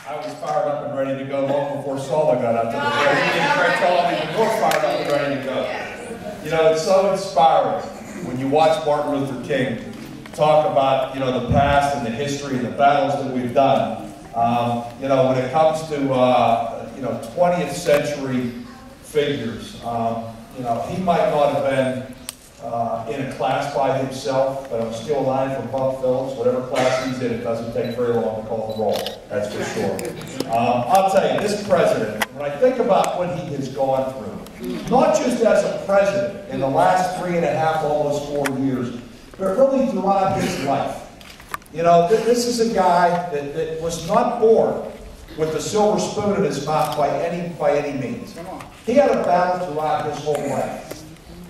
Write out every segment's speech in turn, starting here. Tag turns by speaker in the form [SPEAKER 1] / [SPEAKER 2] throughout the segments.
[SPEAKER 1] I was fired up and ready to go long before Saul got out to the plate. He didn't try to tell me before fired up and ready to go. You know, it's so inspiring when you watch Martin Luther King talk about, you know, the past and the history and the battles that we've done. You know, when it comes to, you know, 20th century figures, you know, he might not have been in a class by himself, but I'm still alive from Buck Phillips. Whatever class he's in, it doesn't take very long to call the roll, that's for sure. I'll tell you, this president, when I think about what he has gone through, not just as a president in the last 3.5, almost 4 years, but really throughout his life. You know, this is a guy that was not born with a silver spoon in his mouth by any means. He had a battle throughout his whole life.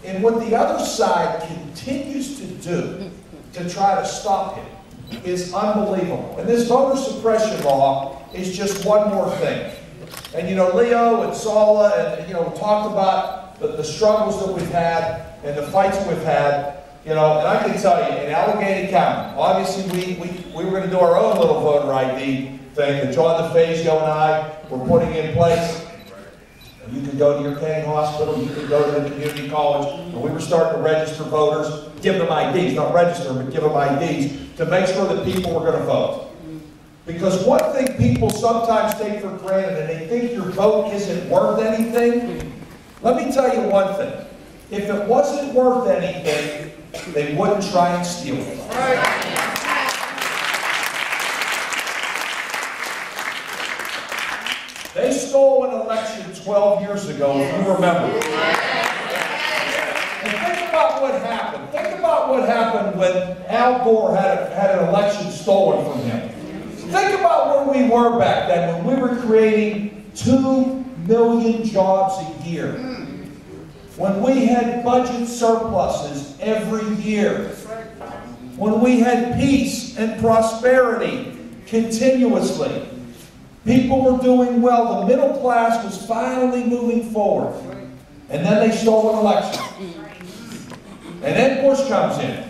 [SPEAKER 1] And what the other side continues to do to try to stop him is unbelievable. And this voter suppression law is just one more thing. And you know, Leo and Sala and you know, talked about the struggles that we've had and the fights that we've had. You know, and I can tell you, in Allegheny County, obviously we were going to do our own little voter ID thing that John DeFazio and I were putting in place. You could go to your county hospital, you could go to the community college, and we were starting to register voters, give them IDs, not register them, but give them IDs to make sure that people were going to vote. Because one thing people sometimes take for granted, and they think your vote isn't worth anything, let me tell you one thing. If it wasn't worth anything, they wouldn't try and steal it. They stole an election 12 years ago, if you remember. And think about what happened. Think about what happened when Al Gore had an election stolen from him. Think about where we were back then when we were creating 2 million jobs a year. When we had budget surpluses every year. When we had peace and prosperity continuously. People were doing well. The middle class was finally moving forward. And then they stole an election. And then Bush comes in.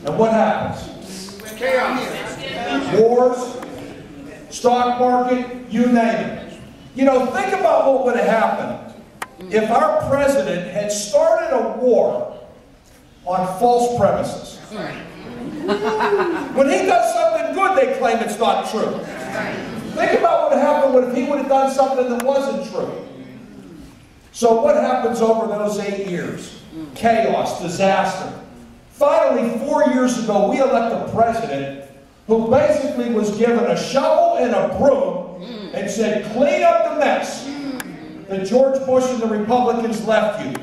[SPEAKER 1] And what happens? Chaos. Wars, stock market, you name it. You know, think about what would have happened if our president had started a war on false premises. When he does something good, they claim it's not true. Think about what happened if he would have done something that wasn't true. So what happens over those 8 years? Chaos, disaster. Finally, 4 years ago, we elect a president who basically was given a shovel and a broom and said, clean up the mess that George Bush and the Republicans left you.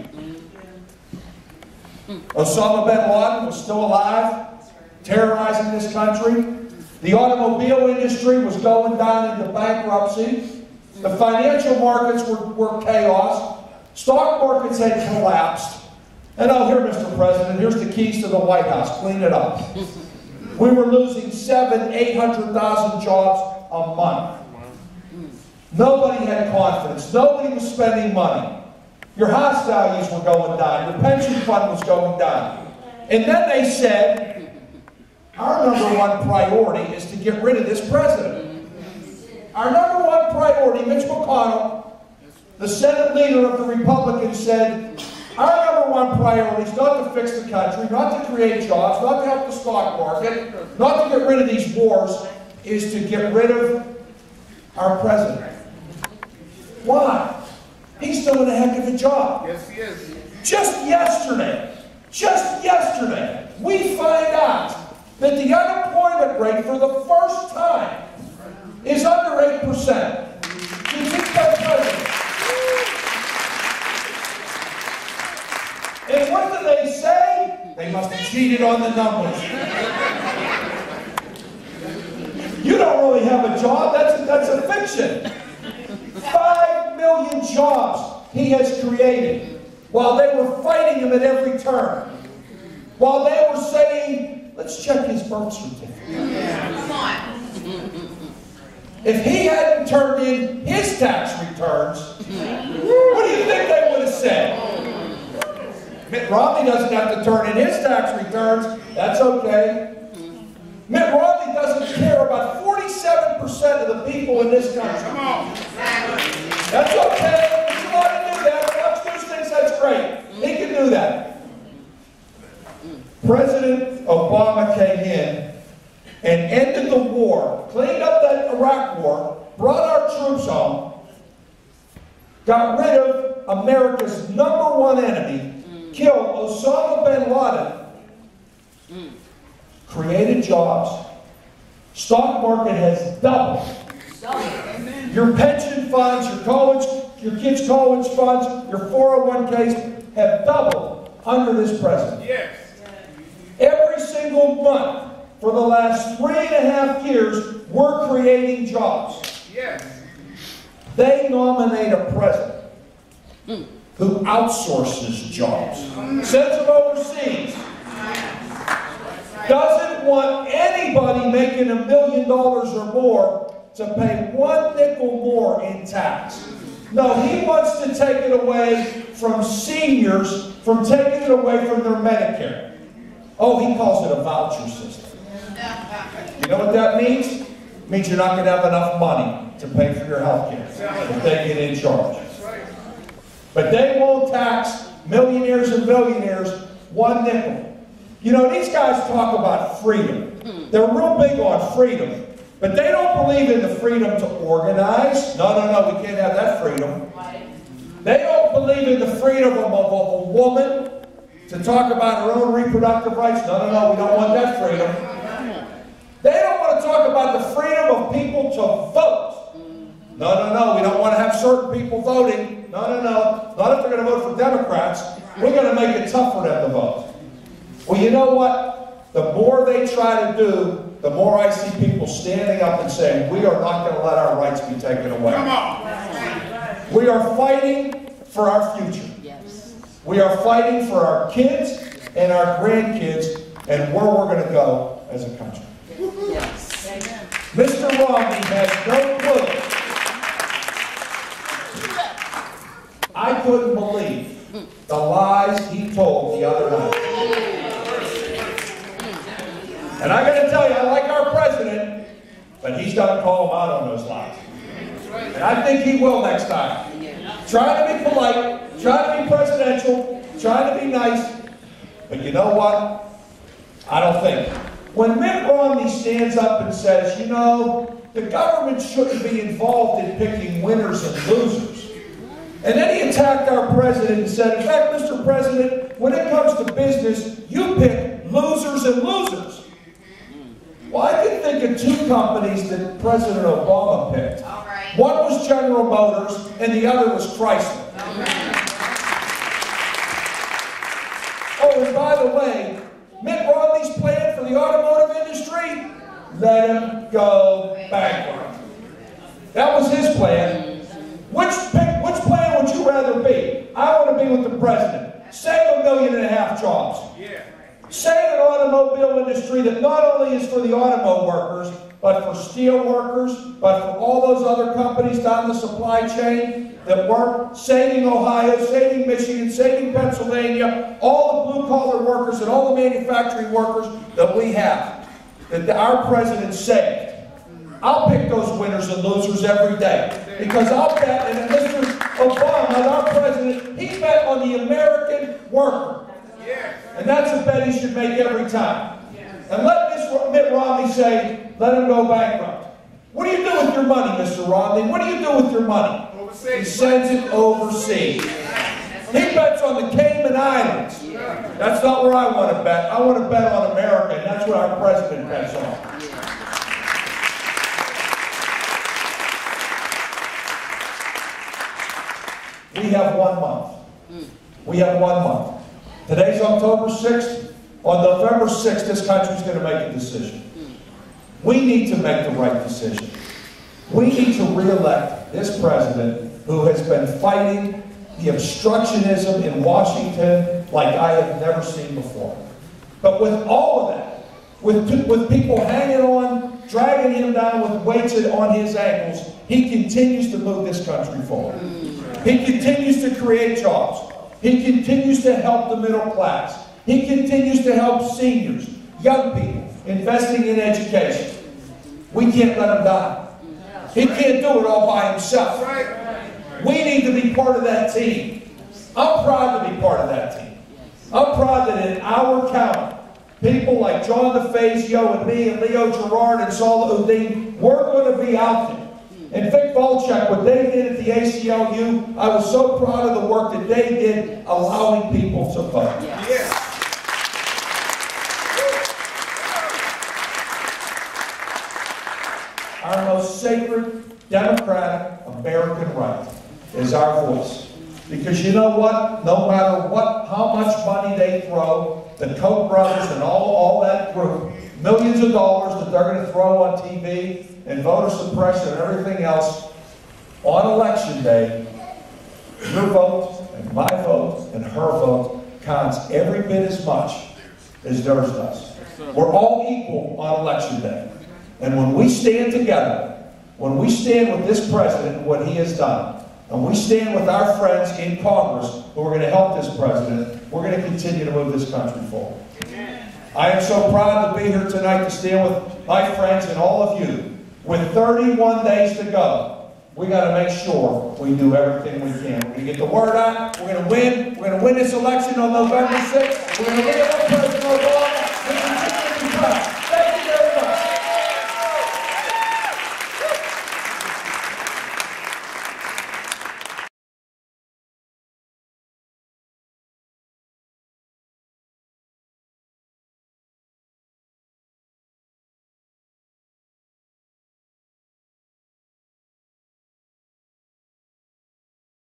[SPEAKER 1] Osama bin Laden was still alive, terrorizing this country. The automobile industry was going down into bankruptcy. The financial markets were chaos. Stock markets had collapsed. And oh, here, Mr. President, here's the keys to the White House. Clean it up. We were losing 700,000 to 800,000 jobs a month. Nobody had confidence. Nobody was spending money. Your house values were going down. Your pension fund was going down. And then they said, our number one priority is to get rid of this president. Our number one priority, Mitch McConnell, the Senate leader of the Republicans, said, our number one priority is not to fix the country, not to create jobs, not to help the stock market, not to get rid of these wars, is to get rid of our president. Why? He's doing a heck of a job.
[SPEAKER 2] Yes, he is.
[SPEAKER 1] Just yesterday, we find out that the unemployment rate for the first time is under 8%. Since he's been president. And what do they say? They must have cheated on the numbers. You don't really have a job. That's a fiction. 5 million jobs he has created while they were fighting him at every turn. While they were saying, let's check his birth certificate. Come on. If he hadn't turned in his tax returns, what do you think they would have said? Mitt Romney doesn't have to turn in his tax returns. That's okay. Mitt Romney doesn't care about 47 70% of the people in this country.
[SPEAKER 2] Come on.
[SPEAKER 1] That's okay. If you want to do that, Fox News thinks that's great. He can do that. President Obama came in and ended the war, cleaned up that Iraq war, brought our troops home, got rid of America's #1 enemy, killed Osama bin Laden, created jobs. Stock market has doubled. Your pension funds, your kids' college funds, your 401ks have doubled under this president.
[SPEAKER 2] Yes.
[SPEAKER 1] Every single month for the last 3.5 years, we're creating jobs.
[SPEAKER 2] Yes.
[SPEAKER 1] They nominate a president who outsources jobs, sends them overseas, doesn't want anybody making $1 million or more to pay 1 nickel more in tax. No, he wants to take it away from seniors, from taking it away from their Medicare. Oh, he calls it a voucher system. You know what that means? It means you're not going to have enough money to pay for your health care if they get in charge. But they won't tax millionaires and billionaires 1 nickel. You know, these guys talk about freedom. They're real big on freedom. But they don't believe in the freedom to organize. No, we can't have that freedom. They don't believe in the freedom of a woman to talk about her own reproductive rights. No, we don't want that freedom. They don't want to talk about the freedom of people to vote. No, we don't want to have certain people voting. No. Not if they're going to vote for Democrats. We're going to make it tough for them to vote. Well, you know what? The more they try to do, the more I see people standing up and saying, we are not going to let our rights be taken away.
[SPEAKER 2] Come on.
[SPEAKER 1] We are fighting for our future.
[SPEAKER 3] Yes.
[SPEAKER 1] We are fighting for our kids and our grandkids and where we're going to go as a country.
[SPEAKER 3] Yes.
[SPEAKER 1] Mr. Romney has no clue. I couldn't believe the lies he told the other night. And I got to tell you, I like our president, but he's got to call him out on those lies. And I think he will next time. Try to be polite, try to be presidential, try to be nice. But you know what? I don't think. When Mitt Romney stands up and says, you know, the government shouldn't be involved in picking winners and losers. And then he attacked our president and said, in fact, Mr. President, when it comes to business, you pick losers and losers. Well, I can think of 2 companies that President Obama picked. One was General Motors, and the other was Chrysler. Oh, and by the way, Mitt Romney's plan for the automotive industry, let him go bankrupt. That was his plan. Which plan would you rather be? I want to be with the president. Save 1.5 million jobs. Save an automobile industry that not only is for the auto workers, but for steel workers, but for all those other companies down the supply chain that work, saving Ohio, saving Michigan, saving Pennsylvania, all the blue-collar workers and all the manufacturing workers that we have, that our president saved. I'll pick those winners and losers every day. Because I'll bet, and Mr. Obama, our president, he bet on the American worker. And that's a bet he should make every time. And let Mitt Romney say, let him go bankrupt. What do you do with your money, Mr. Romney? What do you do with your money? He sends it overseas. He bets on the Cayman Islands. That's not where I want to bet. I want to bet on America, and that's what our president bets on. We have 1 month. We have 1 month. Today's October 6th. On November 6th, this country's going to make a decision. We need to make the right decision. We need to re-elect this president who has been fighting the obstructionism in Washington like I have never seen before. But with all of that, with people hanging on, dragging him down with weights on his ankles, he continues to move this country forward. He continues to create jobs. He continues to help the middle class. He continues to help seniors, young people, investing in education. We can't let him die.
[SPEAKER 3] He can't do it all by himself. We need to be part of that team. I'm proud to be part of that team. I'm proud that in our county, people like John DeFazio and me and Leo Gerard and Saul Udine, we're going to be out there. And Vic Volchek, what they did at the ACLU, I was so proud of the work that they did allowing people to vote.
[SPEAKER 2] Yes.
[SPEAKER 3] Our most sacred, democratic, American right is our voice. Because you know what? No matter how much money they throw, the Koch brothers and all that group, millions of dollars that they're going to throw on TV and voter suppression and everything else, on election day, your vote and my vote and her vote counts every bit as much as theirs does. We're all equal on election day. And when we stand together, when we stand with this president and what he has done, and we stand with our friends in Congress who are going to help this president, we're going to continue to move this country forward. I am so proud to be here tonight to stand with my friends and all of you. With 31 days to go, we got to make sure we do everything we can. We're going to get the word out. We're going to win. We're going to win this election on November 6th. We're going to win it.